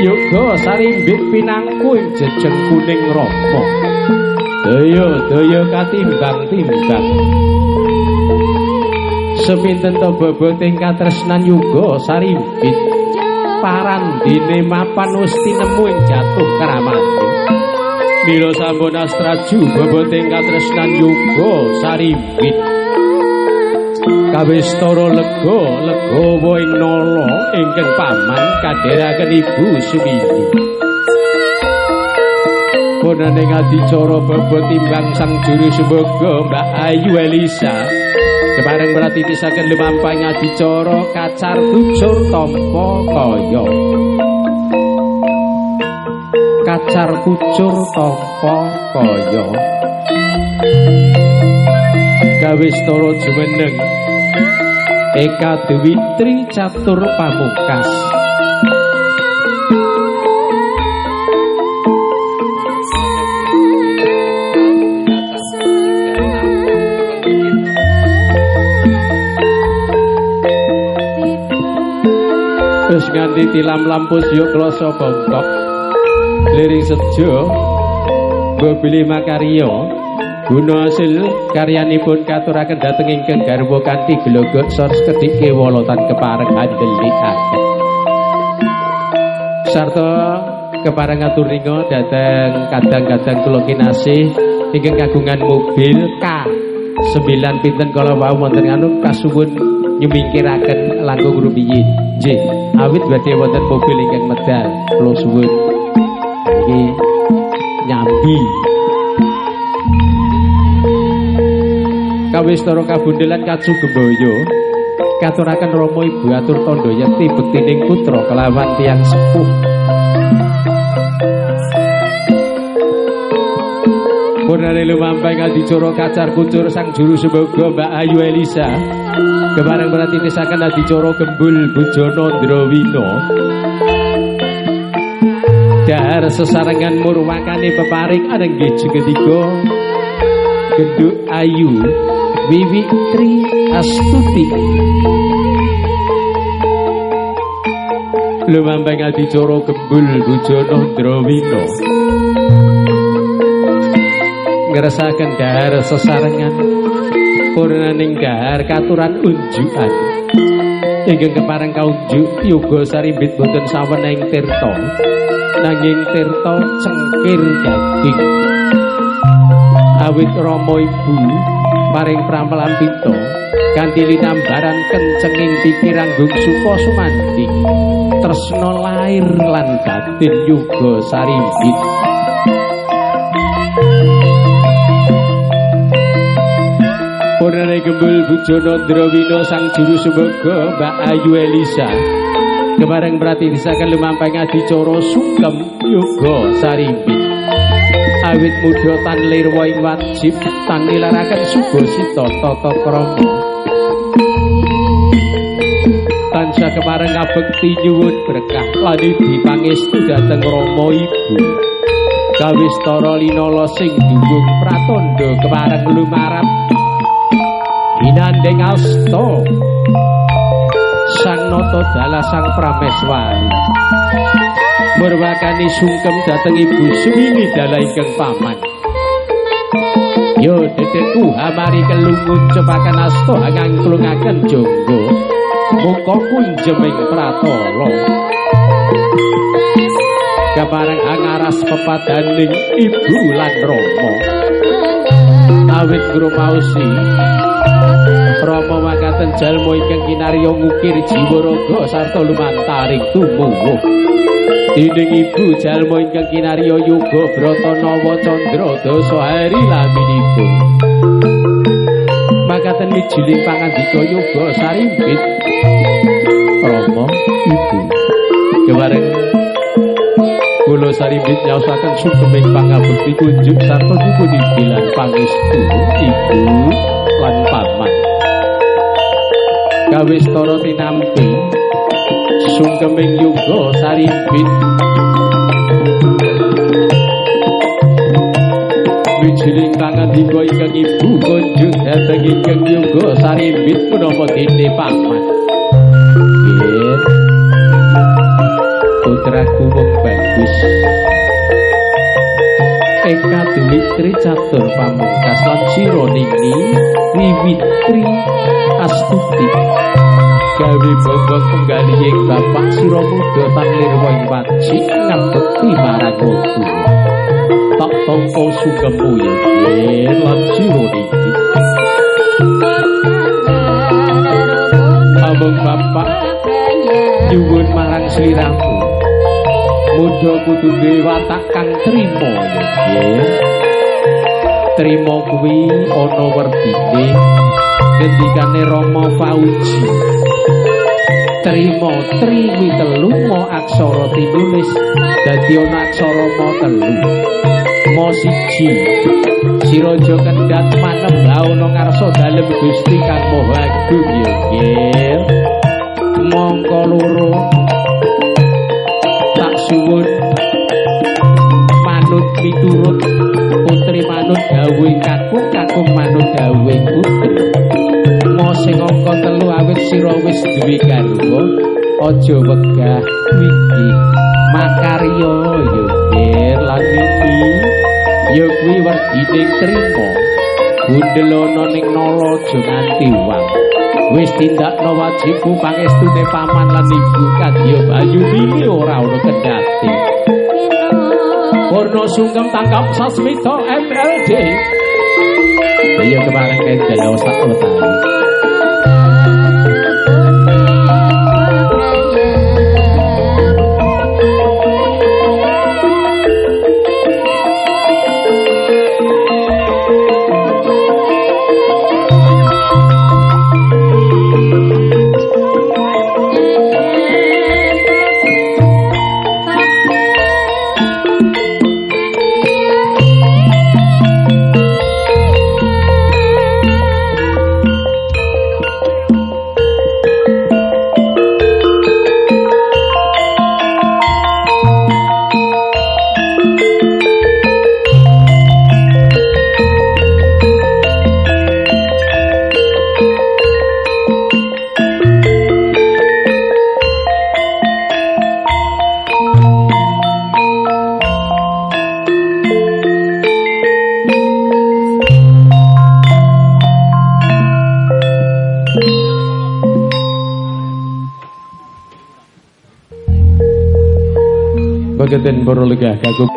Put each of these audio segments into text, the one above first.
Yoga sarimbit pinangku ing jejeng kuning rama. Daya katimbang-timbang. Sepinten to boboting katresnan yoga sarimbit parandene mapan wis tinemu ing jatuh kramati. Mila sampun astraju boboting katresnan yoga sarimbit kawistara lega ing nala ingkang paman kadheraken Ibu Sumini. Ponane adicara bobot timbang sang juru semboga Mbak Ayu Elisa. Kepareng pratitisaken lumampahing adicara kacar kucur tampa kaya. Kacar kucur tampa kaya. Gawistara jumeneng Eka Dewi Tri Catur Pamungkas. Terus nganti tilam lampus yuk kloso bongkok liring sejo Bobili Makaryo guna hasil karyanipun katuraken dhateng ingkang garwa kanthi glogok sors kedik kewolotan kepareng handelikaken sarta kepareng atur ringa dhateng kadang-kadang kula kinasih ingkang kagungan mobil K9 pinten kala wau wonten anu kasuwun nyemingkiraken langkung rumiyin nggih awit badhe wonten mobil ingkang medal kula suwun iki nyambi kawistara kabundelan kacugembaya katuraken Rama Ibu atur tandha yekti bektining putra kelawan tiyang sepuh. Purnane lumampahing adicara kacar kucur sang juru semboga Mbak Ayu Elisa. Kepareng pratitisaken adicara Gembul Bujana Ndrawina. Dahar sesarengan murwakane peparing anenggih jengetiga Genduk Ayu Wiwi Tri Astuti. Lumampahing adicara Gembul Bujana Ndrawina. Ngerasaken dahar sesarengan purnaning dahar katuran unjukan ingkang kepareng kaunjuk yoga sarimbit boten saweneng tirta nanging tirta cengkir daging awit Rama Ibu paring pramlampita kanthi linambaran kencenging pikiranggung suka sumandi tresna lair lan batin yoga sarimbit. Purnane Gembul Bujana Ndrawina sang juru semboga Mbak Ayu Elisa kepareng pratitisaken lumampahing adicara Sugem Yoga Sarimbit awit mudha tan lirwa ing wajib tan nilaraken Sugasita tata krama tansah kepareng ngabekti nyuwun berkah lan dipangestu dhateng Rama Ibu kawistara linala sing duwung pratandha kepareng lumarap Inandeng asta sang nata dala sang prameswari murwakani sungkem dhateng Ibu Sumini dala ingkang paman. Yo dedekku hamari kelungun cepaken asta ngangklungaken jangga muka kunjeming pratala kepareng angaras pepadaning Ibu lan Rama awit ngrumaosi Rama makaten jalma ingkang kinarya ngukir jiwa raga sarta lumantaring tumuwuh dening Ibu jalma ingkang kinarya yoga brata nawa candra dasa hari laminipun makaten mijiling pangandika yoga sarimbit Rama Ibu kepareng kula sarimbit nyaosaken sugeng pangabekti kunjuk sarta dipun pangestu Ibu lan paman kawistara tinampi sungkeming yoga sarimbit wijiling pangandika ingkang Ibu kunjuk dhateng ingkang yoga sarimbit menapa dene paman nggih putraku wong bagus. Eka Dumitri catur pamungkas lan sira nini Wiwitri Astuti. Gawe bombong penggalihing bapak sira muda tanlir wong waci ngabekti marang wong tak tampa sugemu yen lan sira niki. Abang bapak nyuwun marang sliramu muda kudu duwe watak kang trima yen trima kuwi ana werdine ngendikane Rama Fauji. Trima triwi telu mo aksara tinulis dadi ana aksara mo telu. Mo siji sira aja kendhat manembah ana ngarsa dalem Gusti Kang Maha Agung ya nggih. Mongko loro tak suwun manut miturut putri manut dawuh kakung kakung manut dawuh putri. Mo sing angka telu awit sira wis duwe garwa aja wegah iki makarya ya nggih lan iki ya kuwi werdine trima bundelono ning nala aja nganti wang wis tindakno wajibku pangestune paman lan ibu kadya bayu iki ora ana kendhati. Warna sungkem tangkap sasmita MLD ya kemarin kendel sak utama. Bageten para legah kagum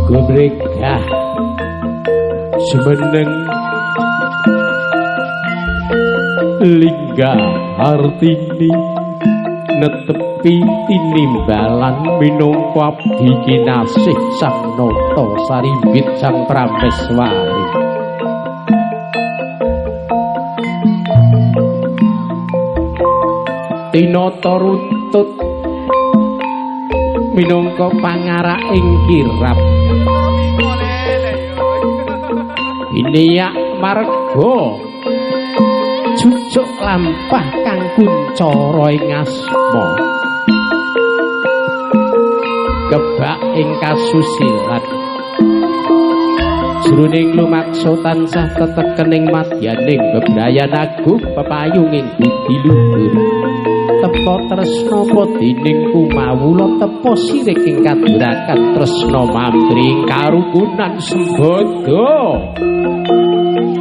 gobrekah semeneng lingga artini netepi tinimbalan minangka abdi kinasih sang nata sarimbit sang prameswari. Tinata runtut minangka pangaraing kirap iniyak marga jujuk lampah kang kuncara ing asma kebak ing kasusilan jroning lumaksa tansah tetekening madyaning bebrayan agung pepayunging budi luhur tepa tresna padining kumawula tepa sirik ing kadurakan tresna mambring karukunan sembada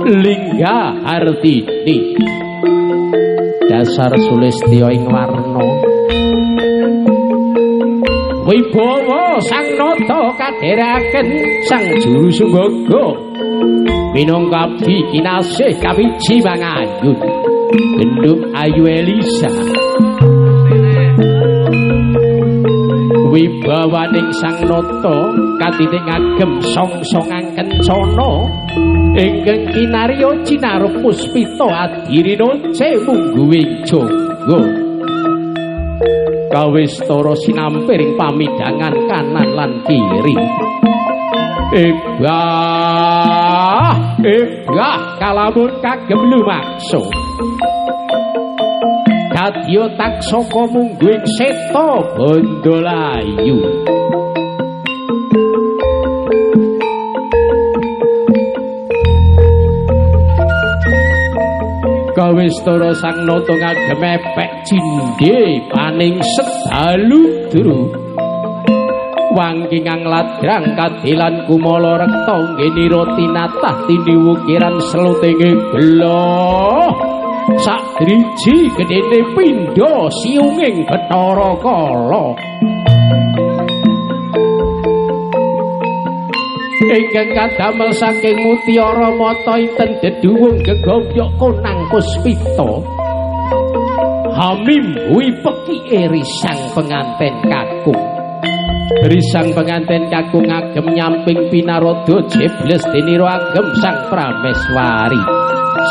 lingga artini dasar sulistya ing warna wibawa sang nata kadheraken sang juru sumbaga minangka abdi kinasih kawiji mangayun genduk ayu Elisa wibawaning sang nata katiting agem songsongan kencana ingkang kinarya cinarep puspita adirina mungguing jaga kawistara sinampiring pamidangan kanan lan kiri ebah kalamun kagem lumaksa kadya taksaka mungguing seta Bandalayu Kawistara sang nata ngagem epek cindhe paning sedalu dru wangking ladrang kadilan kumala rekta ngenira tinatah tiniwukiran slutinge gelo sak driji gedene pindha siunging Bathara Kala ingkang kadamel saking mutiara mata inten deduwung gegobyok konang puspita hamimbuhi pekike risang penganten kakung risang penganten kakung agem nyamping pinarodo jebles dinira agem sang prameswari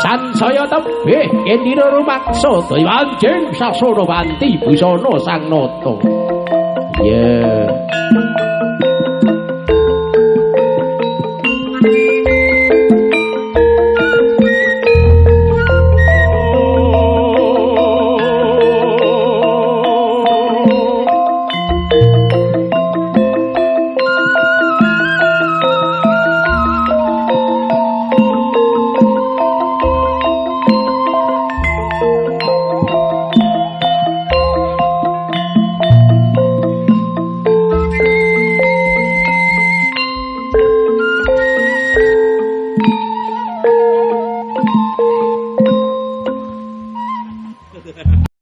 sansaya tebih kendira rumaksa daya anjing sasana wanti busana sang nata ya